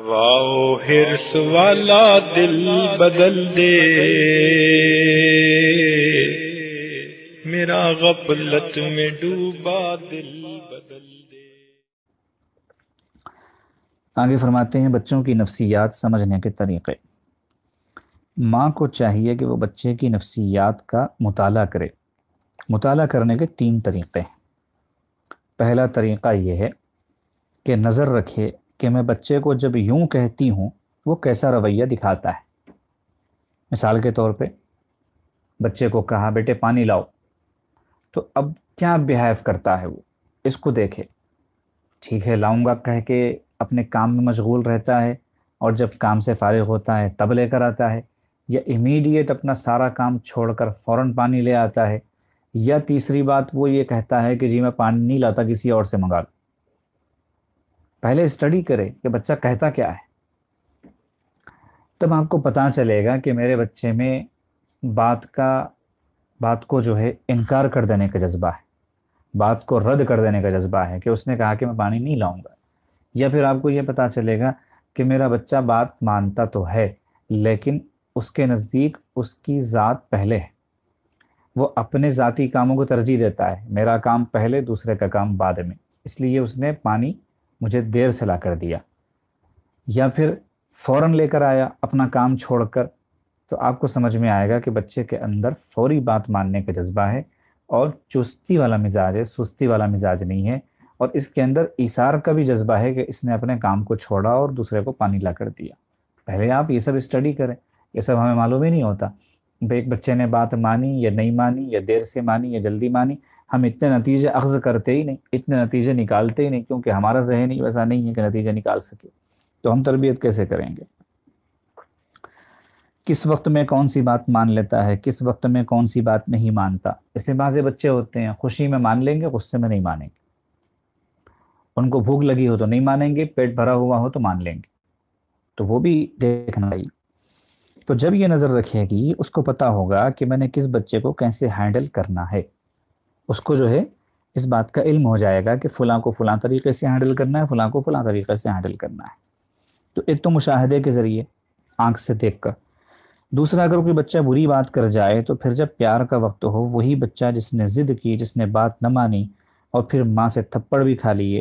واؤ ہرس والا دل بدل دے، میرا غفلت میں ڈوبا دل بدل دے۔ آگے فرماتے ہیں بچوں کی نفسیات سمجھنے کے طریقے۔ ماں کو چاہیے کہ وہ بچے کی نفسیات کا مطالعہ کرے۔ مطالعہ کرنے کے 3 طریقے ہیں۔ پہلا طریقہ یہ ہے کہ نظر رکھے کہ میں بچے کو جب یوں کہتی ہوں وہ کیسا رویہ دکھاتا ہے۔ مثال کے طور پہ بچے کو کہا بیٹے پانی لاؤ، تو اب کیا بیہیو کرتا ہے وہ، اس کو دیکھے۔ ٹھیک ہے لاؤں گا کہہ کے اپنے کام میں مشغول رہتا ہے، اور جب کام سے فارغ ہوتا ہے تب لے کر آتا ہے، یا امیڈیٹ اپنا سارا کام چھوڑ کر فوراً پانی لے آتا ہے، یا تیسری بات وہ یہ کہتا ہے کہ جی میں پانی نہیں لاتا کسی اور سے منگا لوں۔ پہلے اسٹڈی کرے کہ بچہ کہتا کیا ہے، تب آپ کو پتہ چلے گا کہ میرے بچے میں بات کو جو ہے انکار کر دینے کا جذبہ ہے، بات کو رد کر دینے کا جذبہ ہے کہ اس نے کہا کہ میں پانی نہیں لاؤں گا۔ یا پھر آپ کو یہ پتہ چلے گا کہ میرا بچہ بات مانتا تو ہے لیکن اس کے نزدیک اس کی ذات پہلے ہے، وہ اپنے ذاتی کاموں کو ترجیح دیتا ہے، میرا کام پہلے دوسرے کا کام بعد میں، اس لیے اس نے پانی مجھے دیر سے لا کر دیا۔ یا پھر فوراً لے کر آیا اپنا کام چھوڑ کر، تو آپ کو سمجھ میں آئے گا کہ بچے کے اندر فوری بات ماننے کا جذبہ ہے، اور چستی والا مزاج ہے، سستی والا مزاج نہیں ہے، اور اس کے اندر ایثار کا بھی جذبہ ہے کہ اس نے اپنے کام کو چھوڑا اور دوسرے کو پانی لا کر دیا۔ پہلے آپ یہ سب اسٹڈی کریں، یہ سب ہمیں معلوم ہی نہیں ہوتا۔ ایک بچے نے بات مانی یا نہیں مانی، یا دیر سے مانی یا جلدی مانی، ہم اتنے نتیجے اخذ کرتے ہی نہیں، اتنے نتیجے نکالتے ہی نہیں، کیونکہ ہمارا ذہن ہی ویسا نہیں ہے کہ نتیجے نکال سکے۔ تو ہم تربیت کیسے کریں گے؟ کس وقت میں کون سی بات مان لیتا ہے، کس وقت میں کون سی بات نہیں مانتا۔ ایسے بعض بچے ہوتے ہیں خوشی میں مان لیں گے، غصے میں نہیں مانیں گے، ان کو بھوک لگی ہو تو نہیں مانیں گے، پیٹ بھرا ہوا ہو تو مان لیں گے، تو وہ بھی دیکھنا چاہیے۔ تو جب یہ نظر رکھے گی اس کو پتا ہوگا کہ میں نے کس بچے کو کیسے ہینڈل کرنا ہے، اس کو جو ہے اس بات کا علم ہو جائے گا کہ فلاں کو فلاں طریقے سے ہینڈل کرنا ہے، فلاں کو فلاں طریقے سے ہینڈل کرنا ہے۔ تو ایک تو مشاہدے کے ذریعے آنکھ سے دیکھ کر، دوسرا اگر کوئی بچہ بری بات کر جائے تو پھر جب پیار کا وقت ہو، وہی بچہ جس نے ضد کی، جس نے بات نہ مانی اور پھر ماں سے تھپڑ بھی کھا لیے،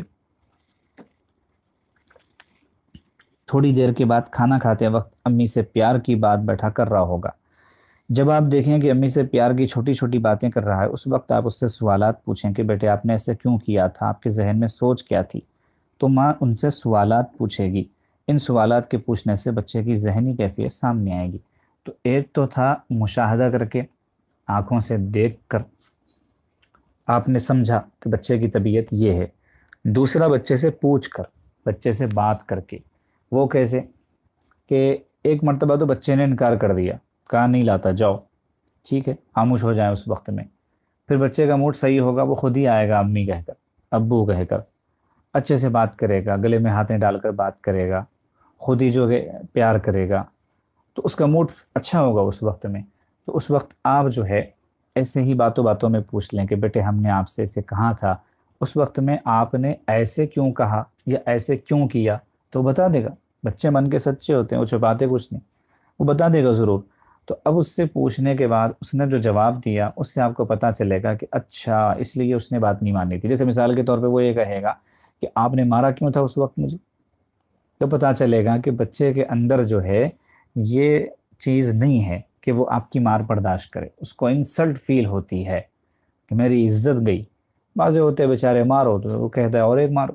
تھوڑی دیر کے بعد کھانا کھاتے وقت امی سے پیار کی بات بیٹھا کر رہا ہوگا، جب آپ دیکھیں کہ امی سے پیار کی چھوٹی چھوٹی باتیں کر رہا ہے، اس وقت آپ اس سے سوالات پوچھیں کہ بیٹے آپ نے ایسے کیوں کیا تھا، آپ کے ذہن میں سوچ کیا تھی، تو ماں ان سے سوالات پوچھے گی۔ ان سوالات کے پوچھنے سے بچے کی ذہنی کیفیت سامنے آئے گی۔ تو ایک تو تھا مشاہدہ کر کے، آنکھوں سے دیکھ کر آپ نے سمجھا کہ بچے کی طبیعت یہ ہے۔ دوسرا بچے سے پوچھ کر، بچے سے بات کر کے۔ وہ کیسے کہ ایک مرتبہ تو بچے نے انکار کر دیا، کہا نہیں لاتا جاؤ، ٹھیک ہے خاموش ہو جائیں اس وقت میں، پھر بچے کا موڈ صحیح ہوگا، وہ خود ہی آئے گا امی کہہ کر، ابو کہہ کر، اچھے سے بات کرے گا، گلے میں ہاتھیں ڈال کر بات کرے گا، خود ہی جو ہے پیار کرے گا، تو اس کا موڈ اچھا ہوگا اس وقت میں۔ تو اس وقت آپ جو ہے ایسے ہی باتوں باتوں میں پوچھ لیں کہ بیٹے ہم نے آپ سے ایسے کہا تھا، اس وقت میں آپ نے ایسے کیوں کہا یا ایسے کیوں کیا، تو بتا دے گا۔ بچے من کے سچے ہوتے ہیں، وہ چھپاتے کچھ نہیں، وہ بتا دے گا ضرور۔ تو اب اس سے پوچھنے کے بعد اس نے جو جواب دیا اس سے آپ کو پتہ چلے گا کہ اچھا اس لیے اس نے بات نہیں مانی تھی۔ جیسے مثال کے طور پہ وہ یہ کہے گا کہ آپ نے مارا کیوں تھا اس وقت مجھے، تو پتہ چلے گا کہ بچے کے اندر جو ہے یہ چیز نہیں ہے کہ وہ آپ کی مار برداشت کرے، اس کو انسلٹ فیل ہوتی ہے کہ میری عزت گئی۔ بعض ہوتے بیچارے مارو تو وہ کہتا ہے اور ایک مارو۔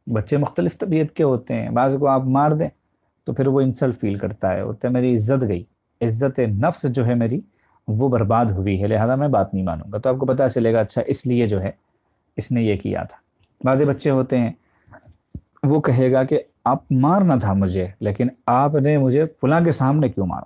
بچے مختلف طبیعت کے ہوتے ہیں، بعض کو آپ مار دیں تو پھر وہ انسلٹ فیل کرتا ہے، ہوتا ہے میری عزت گئی، عزت نفس جو ہے میری وہ برباد ہوئی ہے، لہذا میں بات نہیں مانوں گا۔ تو آپ کو پتہ چلے گا اچھا اس لیے جو ہے اس نے یہ کیا تھا۔ بعض بچے ہوتے ہیں وہ کہے گا کہ آپ مارنا تھا مجھے لیکن آپ نے مجھے فلاں کے سامنے کیوں مارا۔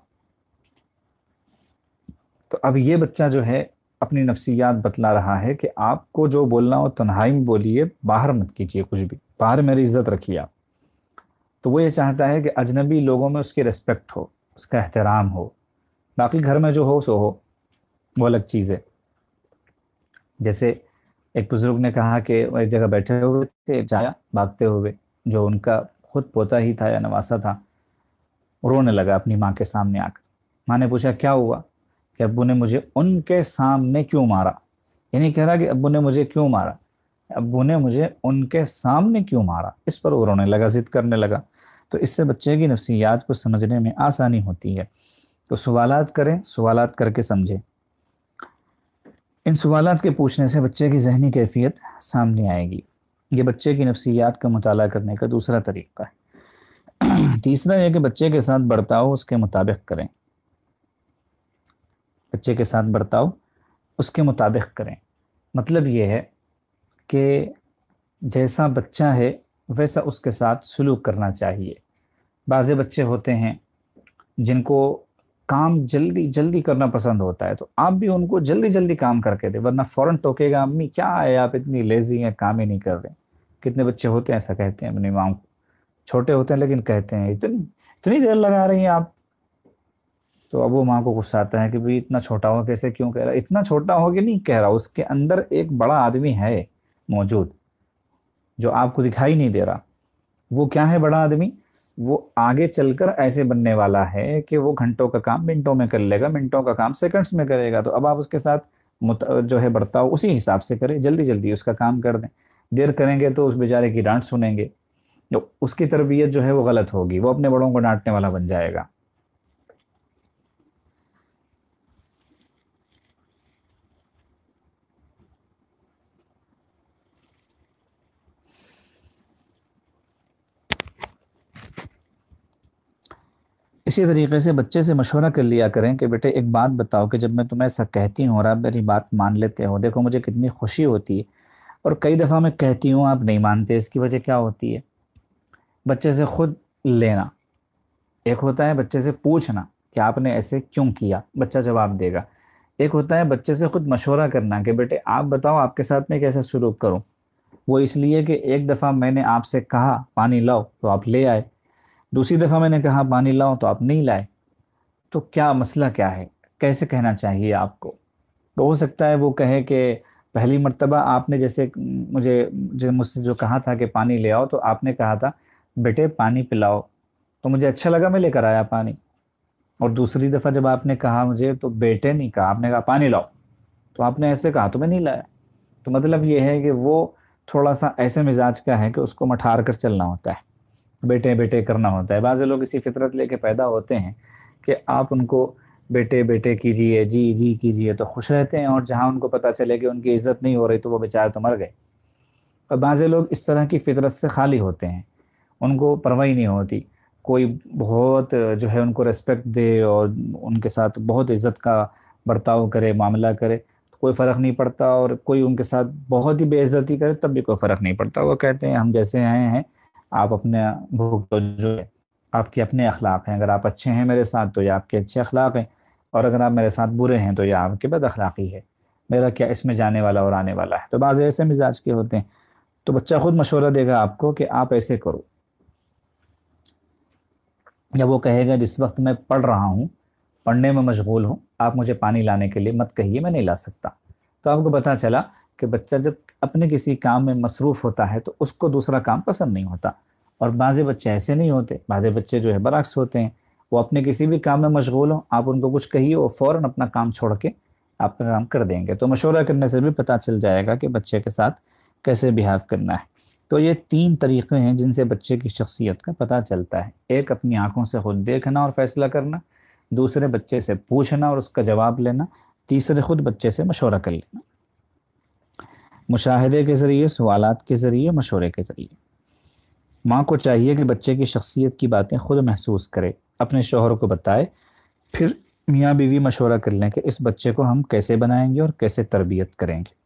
تو اب یہ بچہ جو ہے اپنی نفسیات بتلا رہا ہے کہ آپ کو جو بولنا ہو تنہائی میں بولیے، باہر مت کیجیے کچھ بھی، باہر میری عزت رکھیے آپ۔ تو وہ یہ چاہتا ہے کہ اجنبی لوگوں میں اس کی رسپیکٹ ہو، اس کا احترام ہو، باقی گھر میں جو ہو سو ہو، وہ الگ چیز ہے۔ جیسے ایک بزرگ نے کہا کہ وہ ایک جگہ بیٹھے ہوئے تھے، جایا بھاگتے ہوئے جو ان کا خود پوتا ہی تھا یا نواسا تھا، رونے لگا اپنی ماں کے سامنے آ کر۔ ماں نے پوچھا کیا ہوا، کہ ابو نے مجھے ان کے سامنے کیوں مارا، یعنی کہہ رہا کہ ابو نے مجھے کیوں مارا، ابو نے مجھے ان کے سامنے کیوں مارا، اس پر وہ رونے لگا، ضد کرنے لگا۔ تو اس سے بچے کی نفسیات کو سمجھنے میں آسانی ہوتی ہے۔ تو سوالات کریں، سوالات کر کے سمجھیں۔ ان سوالات کے پوچھنے سے بچے کی ذہنی کیفیت سامنے آئے گی۔ یہ بچے کی نفسیات کا مطالعہ کرنے کا دوسرا طریقہ ہے۔ تیسرا یہ کہ بچے کے ساتھ برتاؤ اس کے مطابق کریں، بچے کے ساتھ برتاؤ اس کے مطابق کریں۔ مطلب یہ ہے کہ جیسا بچہ ہے ویسا اس کے ساتھ سلوک کرنا چاہیے۔ بعض بچے ہوتے ہیں جن کو کام جلدی جلدی کرنا پسند ہوتا ہے، تو آپ بھی ان کو جلدی جلدی کام کر کے دیں، ورنہ فوراً ٹوکے گا امی کیا ہے آپ اتنی لیزی ہیں، کام ہی نہیں کر رہے۔ کتنے بچے ہوتے ہیں ایسا کہتے ہیں اپنی ماں کو، چھوٹے ہوتے ہیں لیکن کہتے ہیں اتنی دیر لگا رہی ہیں آپ۔ تو اب وہ ماں کو غصہ آتا ہے کہ بھئی اتنا چھوٹا ہو کیسے کیوں کہہ رہا، اتنا چھوٹا ہو کہ نہیں کہہ رہا، اس کے اندر ایک بڑا آدمی ہے موجود جو آپ کو دکھائی نہیں دے رہا۔ وہ کیا ہے بڑا آدمی؟ وہ آگے چل کر ایسے بننے والا ہے کہ وہ گھنٹوں کا کام منٹوں میں کر لے گا، منٹوں کا کام سیکنڈز میں کرے گا۔ تو اب آپ اس کے ساتھ جو ہے برتاؤ اسی حساب سے کریں، جلدی جلدی اس کا کام کر دیں۔ دیر کریں گے تو اس بیچارے کی ڈانٹ سنیں گے، اس کی تربیت جو ہے وہ غلط ہوگی، وہ اپنے بڑوں کو ڈانٹنے والا بن جائے گا۔ اسی طریقے سے بچے سے مشورہ کر لیا کریں کہ بیٹے ایک بات بتاؤ کہ جب میں تمہیں ایسا کہتی ہوں اور آپ میری بات مان لیتے ہو، دیکھو مجھے کتنی خوشی ہوتی ہے، اور کئی دفعہ میں کہتی ہوں آپ نہیں مانتے، اس کی وجہ کیا ہوتی ہے؟ بچے سے خود لینا، ایک ہوتا ہے بچے سے پوچھنا کہ آپ نے ایسے کیوں کیا، بچہ جواب دے گا۔ ایک ہوتا ہے بچے سے خود مشورہ کرنا کہ بیٹے آپ بتاؤ آپ کے ساتھ میں کیسے سلوک کروں۔ وہ اس لیے کہ ایک دفعہ میں نے آپ سے کہا پانی لاؤ تو آپ لے آئے، دوسری دفعہ میں نے کہا پانی لاؤ تو آپ نہیں لائے، تو کیا مسئلہ کیا ہے، کیسے کہنا چاہیے آپ کو؟ تو ہو سکتا ہے وہ کہے کہ پہلی مرتبہ آپ نے جیسے مجھ سے جو کہا تھا کہ پانی لے آؤ، تو آپ نے کہا تھا بیٹے پانی پلاؤ، تو مجھے اچھا لگا میں لے کر آیا پانی، اور دوسری دفعہ جب آپ نے کہا مجھے تو بیٹے نہیں کہا، آپ نے کہا پانی لاؤ، تو آپ نے ایسے کہا تو میں نہیں لایا۔ تو مطلب یہ ہے کہ وہ تھوڑا سا ایسے مزاج کا ہے کہ اس کو مٹھار کر چلنا ہوتا ہے، بیٹے بیٹے کرنا ہوتا ہے۔ بعض لوگ اسی فطرت لے کے پیدا ہوتے ہیں کہ آپ ان کو بیٹے بیٹے کیجئے، جی جی کیجئے تو خوش رہتے ہیں، اور جہاں ان کو پتہ چلے کہ ان کی عزت نہیں ہو رہی تو وہ بیچارے تو مر گئے۔ اور بعض لوگ اس طرح کی فطرت سے خالی ہوتے ہیں، ان کو پرواہ نہیں ہوتی، کوئی بہت جو ہے ان کو ریسپیکٹ دے اور ان کے ساتھ بہت عزت کا برتاؤ کرے، معاملہ کرے تو کوئی فرق نہیں پڑتا، اور کوئی ان کے ساتھ بہت ہی بے عزتی کرے تب بھی کوئی فرق نہیں پڑتا۔ وہ کہتے ہیں ہم جیسے آئے ہیں آپ اپنے بھگتو، جو ہے آپ کے اپنے اخلاق ہیں، اگر آپ اچھے ہیں میرے ساتھ تو یہ آپ کے اچھے اخلاق ہیں، اور اگر آپ میرے ساتھ برے ہیں تو یہ آپ کے بد اخلاقی ہے، میرا کیا اس میں جانے والا اور آنے والا ہے۔ تو بعض ایسے مزاج کے ہوتے ہیں، تو بچہ خود مشورہ دے گا آپ کو کہ آپ ایسے کرو، یا وہ کہے گا جس وقت میں پڑھ رہا ہوں، پڑھنے میں مشغول ہوں، آپ مجھے پانی لانے کے لیے مت کہیے، میں نہیں لا سکتا۔ تو آپ کو پتہ چلا کہ بچہ جب اپنے کسی کام میں مصروف ہوتا ہے تو اس کو دوسرا کام پسند نہیں ہوتا۔ اور بعض بچے ایسے نہیں ہوتے، بعض بچے جو ہے برعکس ہوتے ہیں، وہ اپنے کسی بھی کام میں مشغول ہوں، آپ ان کو کچھ کہیے وہ فوراً اپنا کام چھوڑ کے آپ کا کام کر دیں گے۔ تو مشورہ کرنے سے بھی پتہ چل جائے گا کہ بچے کے ساتھ کیسے بیہیو کرنا ہے۔ تو یہ 3 طریقے ہیں جن سے بچے کی شخصیت کا پتہ چلتا ہے۔ ایک اپنی آنکھوں سے خود دیکھنا اور فیصلہ کرنا، دوسرے بچے سے پوچھنا اور اس کا جواب لینا، تیسرے خود بچے سے مشورہ کر لینا، مشاہدے کے ذریعے، سوالات کے ذریعے، مشورے کے ذریعے۔ ماں کو چاہیے کہ بچے کی شخصیت کی باتیں خود محسوس کرے، اپنے شوہر کو بتائے، پھر میاں بیوی مشورہ کر لیں کہ اس بچے کو ہم کیسے بنائیں گے اور کیسے تربیت کریں گے۔